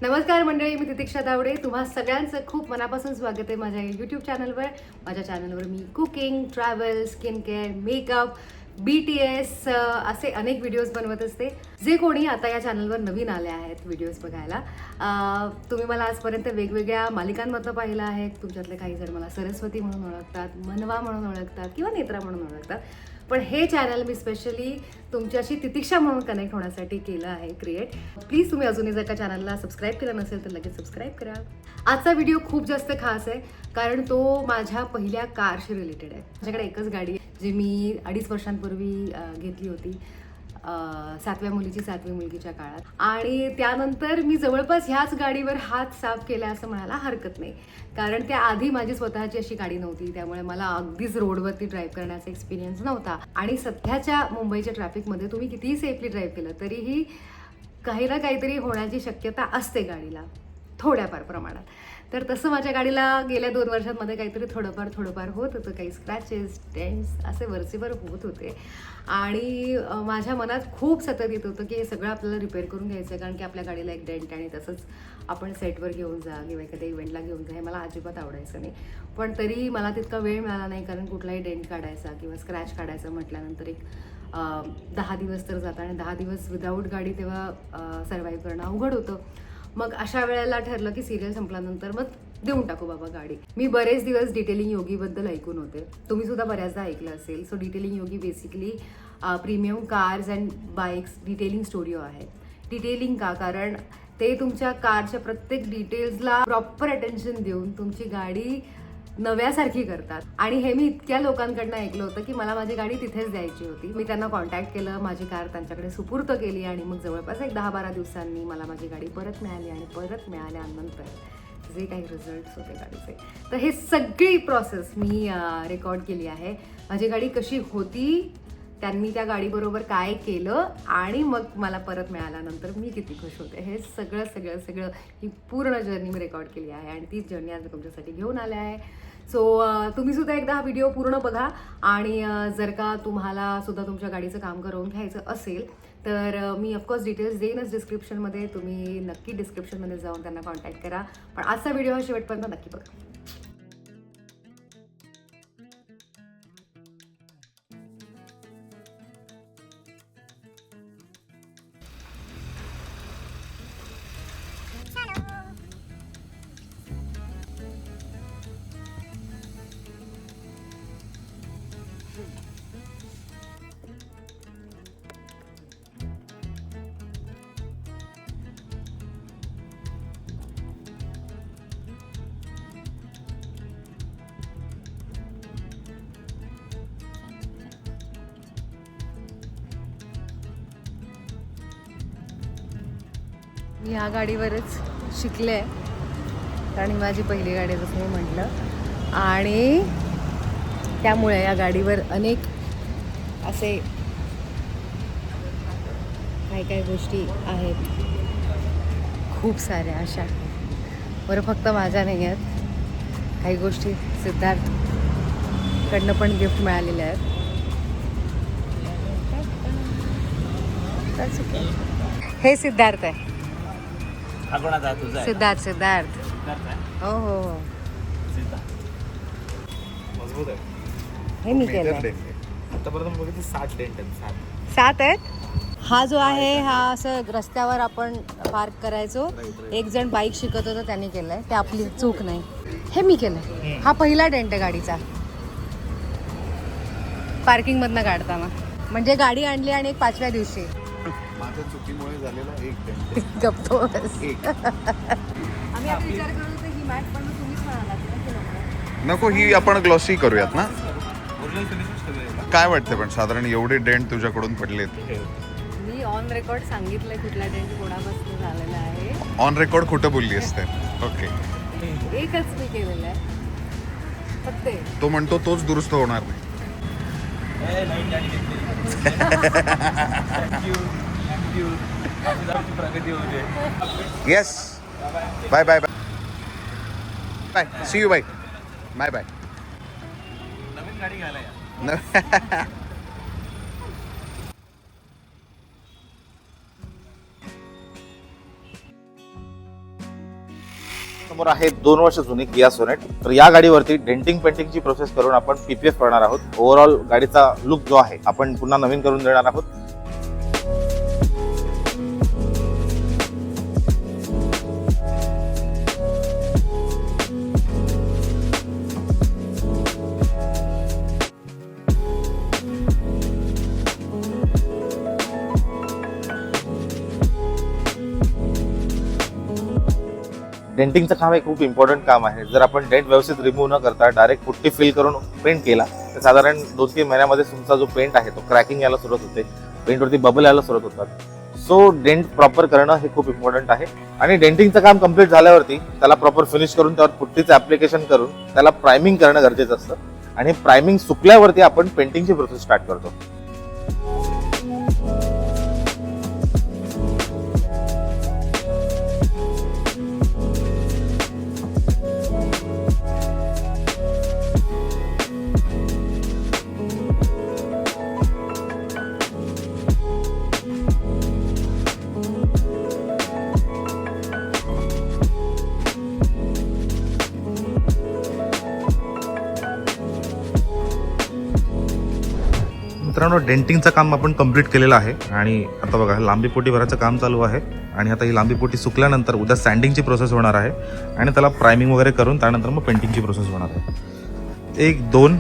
नमस्कार मंडळी, मी तितिक्षा दावडे. तुम्हा सगळ्यांचं खूप मनापासून स्वागत आहे माझ्या यूट्यूब चॅनलवर. माझ्या चॅनलवर मी cooking, travel, skin care, makeup, BTS असे अनेक व्हिडिओज बनवत असते. जे कोणी आता या चॅनलवर नवीन आले आहेत व्हिडिओज बघायला, तुम्ही मला आजपर्यंत वेगवेगळ्या मालिकांमधलं पाहिलं आहे. तुमच्यातले काही जण मला सरस्वती म्हणून ओळखतात, मनवा म्हणून ओळखतात किंवा नेत्रा म्हणून ओळखतात. पण हे चॅनल मी स्पेशली तुमच्याशी तितिक्षा म्हणून कनेक्ट होण्यासाठी केलं आहे क्रिएट. प्लीज तुम्ही अजूनही जर का चॅनलला सबस्क्राईब केलं नसेल तर लगेच सबस्क्राईब करा. आजचा व्हिडिओ खूप जास्त खास आहे कारण तो माझ्या पहिल्या कारशी रिलेटेड आहे. माझ्याकडे एकच गाडी आहे जी मी 2.5 वर्षांपूर्वी घेतली होती, 7व्या मुलीची 7वी मुलगीच्या काळात. आणि त्यानंतर मी जवळपास ह्याच गाडीवर हात साफ केला असं म्हणायला हरकत नाही, कारण त्याआधी माझी स्वतःची अशी गाडी नव्हती. त्यामुळे मला अगदीच रोडवरती ड्राईव्ह करण्याचा एक्सपिरियन्स नव्हता. आणि सध्याच्या मुंबईच्या ट्रॅफिकमध्ये तुम्ही कितीही सेफली ड्राईव्ह केलं तरीही काही ना काहीतरी होण्याची शक्यता असते गाडीला, थोड्याफार प्रमाणात. तर तसं माझ्या गाडीला गेल्या 2 वर्षांमध्ये काहीतरी थोडंफार होत होतं. काही स्क्रॅचेस, डेंट्स असे वरचेवर होत होते. आणि माझ्या मनात खूप सतत येत होतं की हे सगळं आपल्याला रिपेअर करून घ्यायचं आहे, कारण की आपल्या गाडीला एक डेंट आणि तसंच आपण सेटवर घेऊन जा किंवा एखाद्या इव्हेंटला घेऊन जा, हे मला अजिबात आवडायचं नाही. पण तरी मला तितका वेळ मिळाला नाही, कारण कुठलाही डेंट काढायचा किंवा स्क्रॅच काढायचा म्हटल्यानंतर एक 10 दिवस तर जातात आणि 10 दिवस विदाऊट गाडी तेव्हा सर्व्हाइव्ह करणं अवघड होतं. मग अशा वेळेला ठरलं की सिरियल संपल्यानंतर मग देऊन टाकू बाबा गाडी. मी बरेच दिवस डिटेलिंग योगीबद्दल ऐकून होते, तुम्ही सुद्धा बऱ्याचदा ऐकलं असेल. So detailing Yogi basically premium cars and bikes detailing studio आहे. डिटेलिंग का? कारण ते तुमच्या कारच्या प्रत्येक डिटेल्सला प्रॉपर अटेन्शन देऊन तुमची गाडी नव्यासारखी करतात. आणि हे मी इतक्या लोकांकडनं ऐकलं होतं की मला माझी गाडी तिथेच द्यायची होती. मी त्यांना कॉन्टॅक्ट केलं, माझी कार त्यांच्याकडे सुपूर्त केली आणि मग जवळपास एक 10-12 दिवसांनी मला माझी गाडी परत मिळाली. आणि परत मिळाल्यानंतर जे काही रिझल्ट्स होते गाडीचे, तर हे सगळी प्रोसेस मी रेकॉर्ड केली आहे. माझी गाडी कशी होती, त्यांनी त्या गाडीबरोबर काय केलं आणि मग मला परत मिळाल्यानंतर मी किती खुश होते, हे सगळं ही पूर्ण जर्नी मी रेकॉर्ड केली आहे. आणि तीच जर्नी आज मी तुमच्यासाठी घेऊन आले आहे. सो तुम्ही सुद्धा एकदा हा व्हिडिओ पूर्ण बघा. आणि जर का तुम्हाला सुद्धा तुमच्या गाडीचं काम करून घ्यायचं असेल तर मी ऑफकोर्स डिटेल्स देईनच डिस्क्रिप्शनमध्ये. तुम्ही नक्की डिस्क्रिप्शनमध्ये जाऊन त्यांना कॉन्टॅक्ट करा. पण आजचा व्हिडिओ हा शेवटपर्यंत नक्की बघा. मी ह्या गाडीवरच शिकले आहे, कारण ही माझी पहिली गाडी आहे जसं मी म्हटलं. आणि त्यामुळे या गाडीवर अनेक असे काही गोष्टी आहेत, खूप साऱ्या अशा. बरं, फक्त माझ्या नाही आहेत, काही गोष्टी सिद्धार्थकडनं पण गिफ्ट मिळालेल्या आहेत. हे सिद्धार्थ आहे. सिद्धार्थ हो हो हो, मजबूत आहे. हे मी केलं. आतापर्यंत बघितलं 7 आहेत. हा जो आहे हा असं रस्त्यावर आपण पार्क करायचो, एक जण बाईक शिकत होतं त्याने केलंय, ते आपली चूक नाही. हे मी केलंय. हा पहिला डेंट आहे गाडीचा, पार्किंग मधनं काढताना. म्हणजे गाडी आणली आणि एक 5व्या दिवशी माझ्या चुकीमुळे झालेला एक डेंट. गप्पो. एक. आम्ही आता विचार करत होतो ही मॅट पण तुम्हीच म्हणालात नको, ही आपण ग्लॉसी करूयात ना. काय वाटतं पण साधारण एवढे डेंट तुझ्याकडून पडलेत? मी ऑन रेकॉर्ड सांगितलंय कुठला डेंट कोणापासून झालेला आहे. ऑन रेकॉर्ड खोटं बोलली असते. ओके, एकच मी केलेलं आहे फक्त. तो म्हणतो तोच दुरुस्त होणार नाही. Yes, bye bye bye bye, see you, bye bye bye. नवीन गाडी घ्यायला समोर आहे 2 वर्ष जुनी किया सोनेट. तर या गाडीवरती डेंटिंग पेंटिंगची प्रोसेस करून आपण PPF करणार आहोत. ओव्हरऑल गाडीचा लुक जो आहे आपण पुन्हा नवीन करून देणार आहोत. डेंटिंगचं काम हे खूप इम्पॉर्टंट काम आहे. जर आपण डेंट व्यवस्थित रिमूव्ह न करता डायरेक्ट पुट्टी फिल करून पेंट केला तर साधारण 2-3 महिन्यामध्ये तुमचा जो पेंट आहे तो क्रॅकिंग यायला सुरुवात होते, पेंटवरती बबल यायला सुरुवात होतात. सो डेंट प्रॉपर करणं हे खूप इम्पॉर्टंट आहे. आणि डेंटिंगचं काम कम्प्लीट झाल्यावरती त्याला प्रॉपर फिनिश करून त्यावर पुट्टीचं ऍप्लिकेशन करून त्याला प्रायमिंग करणं गरजेचं असतं. आणि प्रायमिंग सुकल्यावरती आपण पेंटिंगची प्रोसेस स्टार्ट करतो. मित्रांनो, डेंटिंगचं काम आपण कंप्लीट केलेलं आहे आणि आता बघा लांबी पोटी भरायचं काम चालू आहे. आणि आता ही लांबी पोटी सुकल्यानंतर उद्या सँडिंगची प्रोसेस होणार आहे आणि त्याला प्रायमिंग वगैरे करून त्यानंतर मग पेंटिंगची प्रोसेस होणार आहे. 1 2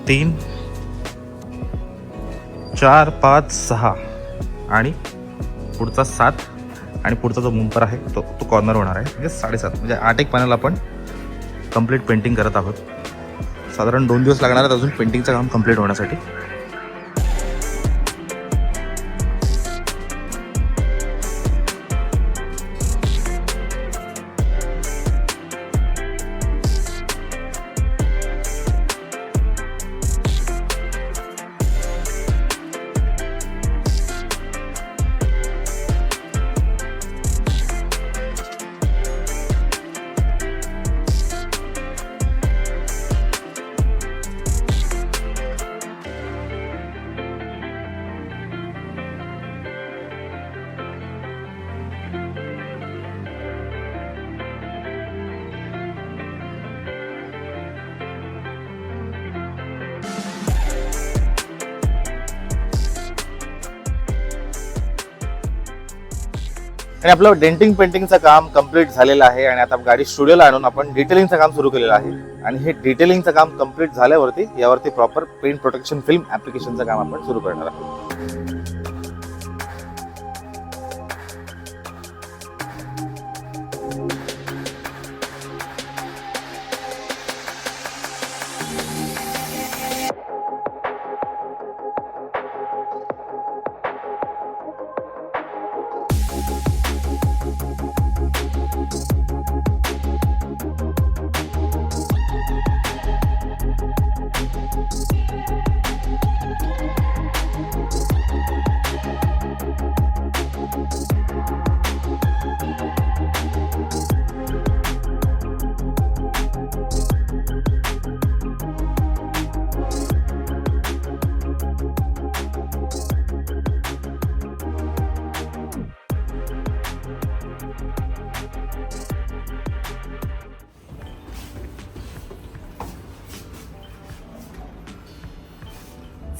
3 4 5 6 आणि पुढचा 7 आणि पुढचा जो मुंपर आहे तो कॉर्नर होणार आहे. म्हणजे 7.5 म्हणजे 8 एक पॅनल आपण कंप्लीट पेंटिंग करत आहोत. साधारण 2 दिवस लागणार आहेत अजून पेंटिंगचं काम कंप्लीट होण्यासाठी. आणि आपलं डेंटिंग पेंटिंगचं काम कंप्लीट झालेलं आहे आणि आता गाडी स्टुडिओला आणून आपण डिटेलिंगचं काम सुरू केलेलं आहे. आणि हे डिटेलिंगचं काम कंप्लीट झाल्यावरती यावरती प्रॉपर पेंट प्रोटेक्शन फिल्म ऍप्लिकेशनचं काम आपण सुरू करणार आहोत.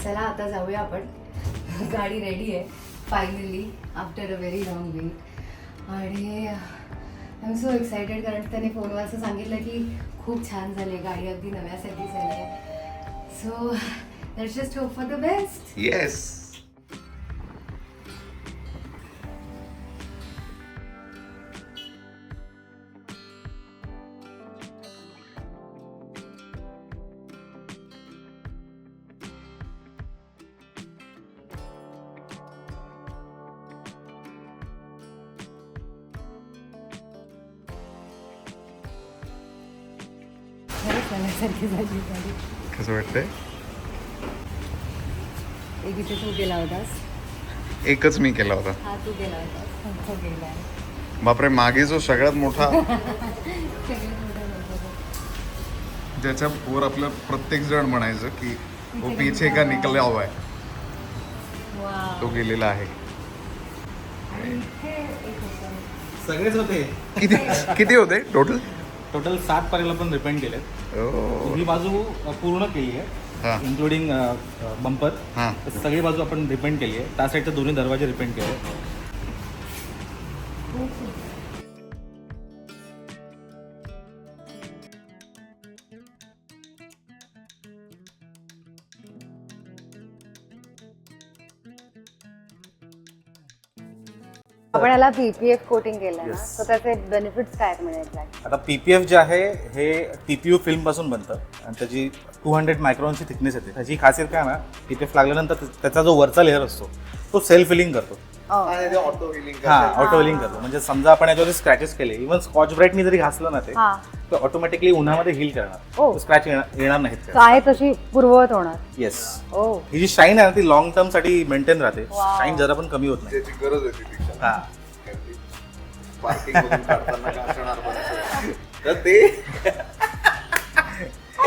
चला आता जाऊया आपण. गाडी रेडी आहे finally after a very long wait. आणि आय एम सो एक्सायटेड कारण त्याने फोनवर असं सांगितलं की खूप छान झाली आहे गाडी, अगदी नव्यासारखी झाली आहे. So let's just hope for the best. Yes. खरंच नव्यासारखी झाली गाडी. कसं वाटतंय? एक इथे तू गेला होतास, एकच मी केला होता. हा तू गेला होतास, तो गेला. बापरे, मागे जो सगळ्यात मोठा ज्याच्या वर आपलं प्रत्येक जण म्हणायचं की वो पीछे का निकला हुआ है, तो गेलेला आहे. आणि इथे एक होतं. सगळेच होते. किती किती होते टोटल? टोटल 7 पर्यंत आपण रिपेंट केले. ही बाजू पूर्ण केली हा. आहे इन्क्लुडिंग बंपर. हां. सगळी बाजू आपण रिपेंट केली आहे. त्या साईडचे दोन्ही दरवाजे रिपेंट केले. आपण याला पीपीएफ कोटिंग केलं ना, Yes. तर त्याचे बेनिफिट्स काय आहेत म्हणजे एक्झॅक्ट? आता PPF जे आहे हे TPU फिल्म पासून बनतं आणि त्याची 200 मायक्रॉनची थिकनेस येते. त्याची खासियत काय ना, PPF लागल्यानंतर त्याचा जो वरचा लेअर असतो तो सेल्फ फिलिंग करतो. Auto healing. हा ऑटो हिलिंग करतो. म्हणजे समजा आपण याच्यावर स्क्रॅचेस केले, इव्हन स्कॉच ब्राईटनी जरी घासलं ना ते, हा. तर ऑटोमॅटिकली उन्हामध्ये हील करणार. ओ. स्क्रॅच येणार नाहीत. So आहे तशी पूर्ववत होणार. येस. ओ ही जी शाईन आहे ना ती लॉंग टर्म साठी मेंटेन राहते. Wow. शाईन जरा पण कमी होत नाही. त्याची गरज आहे ती. हा. पार्किंग मधून काढताना घासणार पण. तर ते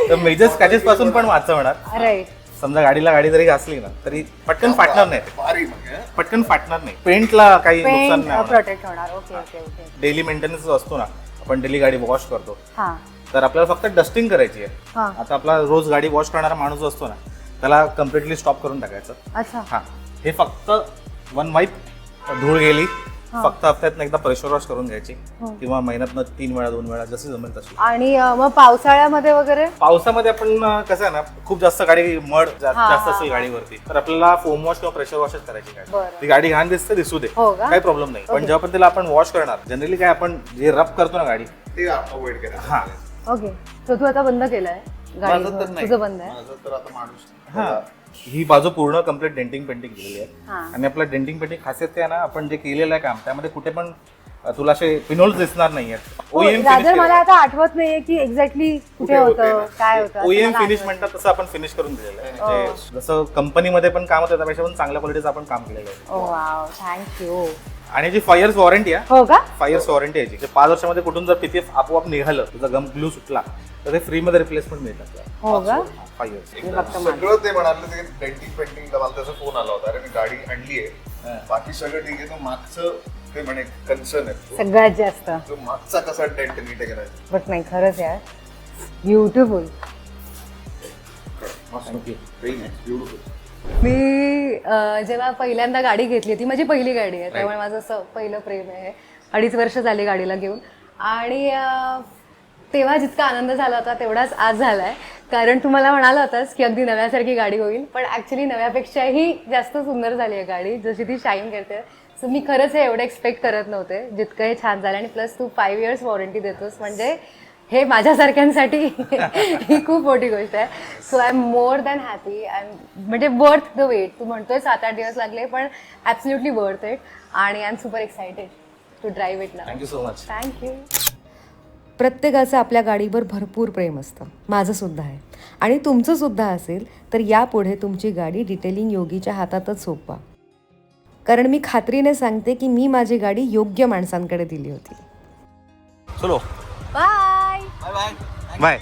तर मेजर स्क्रॅचेस पासून पण वाचवणार. राईट. समजा गाडी जरी घासली ना तरी पटकन फाटणार नाही ते. भारी मग हं? पटकन फाटणार नाही. पेंटला काही नुकसान पेंट नाही. प्रोटेक्ट होणार. Okay okay okay. Daily maintenance असतो ना, आपण डेली गाडी वॉश करतो, हा तर आपल्याला फक्त डस्टिंग करायची आहे. हा. आता आपला रोज गाडी वॉश करणारा माणूस जो असतो ना, त्याला कम्प्लिटली स्टॉप करून टाकायचं. अच्छा. हा, हे फक्त वन वाईप, धूळ गेली, हा. फक्त हफ्त्यातनं एकदा प्रेशर वॉश करून घ्यायची हं. किंवा महिन्यातनं 3 वेळा 2 वेळा जशी जमेल तशी. आणि मग पावसाळ्यामध्ये वगैरे पावसामध्ये आपण कसं आहे ना, खूप जास्त गाडी मड हा, जास्त हा, असेल हा. गाडीवरती, तर आपल्याला फोम वॉश किंवा प्रेशर वॉशच करायची गाडी. बरं. ती गाडी घाण दिसते दिसू दे, हो का? काही प्रॉब्लेम नाही. पण ओके. जेव्हा पण तिला आपण वॉश करणार, जनरली काय आपण जे रब करतो ना गाडी, ते अवॉइड करायचं. हा ओके. सो तू आता बंद केलाय गाडी? माझं तर नाही. तुझं बंद आहे? माझं तर आता माणूस. हा, ही बाजू पूर्ण कम्प्लीट डेंटिंग पेंटिंग केलेली आहे. हा. आणि आपलं डेंटिंग पेंटिंग खासियत काय ना, आपण जे केलेलं आहे काम त्यामध्ये कुठे पण तुला असे पिनोल्स दिसणार नाहीयेत. हो, रादर मला आता आठवत नाहीये की एक्झॅक्टली कुठे होते होतं ना. काय होतं असं ओईएम मला फिनिश आठवत म्हणतात तसं आपण फिनिश करून दिलेलं आहे. हो. म्हणजे जसं कंपनीमध्ये पण काम होतं त्यापेक्षा पण चांगल्या क्वालिटीचं आपण काम केलेलं आहे. नाही. ओ वाव, थँक्यू. आणि जी 5 इयर्स वॉरंटी आहे, हो का? 5 इयर्स वॉरंटी आहे जी 5 वर्षामध्ये कुठून जर PPF आपोआप निघालं, तुझा गम ग्लू सुटला, तर ते फ्री मध्ये रिप्लेसमेंट मिळतात आपल्याला. हो का? 5 इयर्स. मी फक्त मान- सगळं ते म्हणाले ते डेंटिंग पेंटिंगला मला त्याचा फोन आला होता. अरे मी गाडी आणली आहे, बाकी सगळं ठीक आहे, तो मागचं ते म्हणे कन्सर्न आहे. सगळ्यात जास्त. तो मागचा कसा डेंट नीट करायचा. बट नाही खरंच यार, ब्युटिफुल. ब्युटिफुल. मी जेव्हा पहिल्यांदा गाडी घेतली, ती माझी पहिली गाडी आहे, त्यामुळे माझं असं पहिलं प्रेम आहे. 2.5 वर्ष झाली गाडीला घेऊन. आणि तेव्हा जितका आनंद झाला होता तेवढाच आज झाला आहे. कारण तू मला म्हणाला होतास की अगदी नव्यासारखी गाडी होईल, पण ॲक्च्युली नव्यापेक्षाही जास्त सुंदर झाली आहे गाडी, जशी ती शाईन करते. सो मी खरंच हे एवढं एक्सपेक्ट करत नव्हते जितकं हे छान झालं. आणि प्लस तू 5 इयर्स वॉरंटी देतोस म्हणजे हे माझ्यासारख्यांसाठी ही खूप मोठी गोष्ट आहे. So I am more than happy. म्हणजे वर्थ द वेट. तू म्हणतोय 7-8 दिवस लागले, पण ॲब्सल्युटली वर्थ इट. आणि I am super excited to drive it now. Thank you so much. Thank you. प्रत्येकाचं आपल्या गाडीवर भरपूर प्रेम असतं. माझंसुद्धा आहे आणि तुमचंसुद्धा असेल तर यापुढे तुमची गाडी डिटेलिंग योगीच्या हातातच सोपवा. कारण मी खात्रीने सांगते की मी माझी गाडी योग्य माणसांकडे दिली होती. चलो बाय बाय.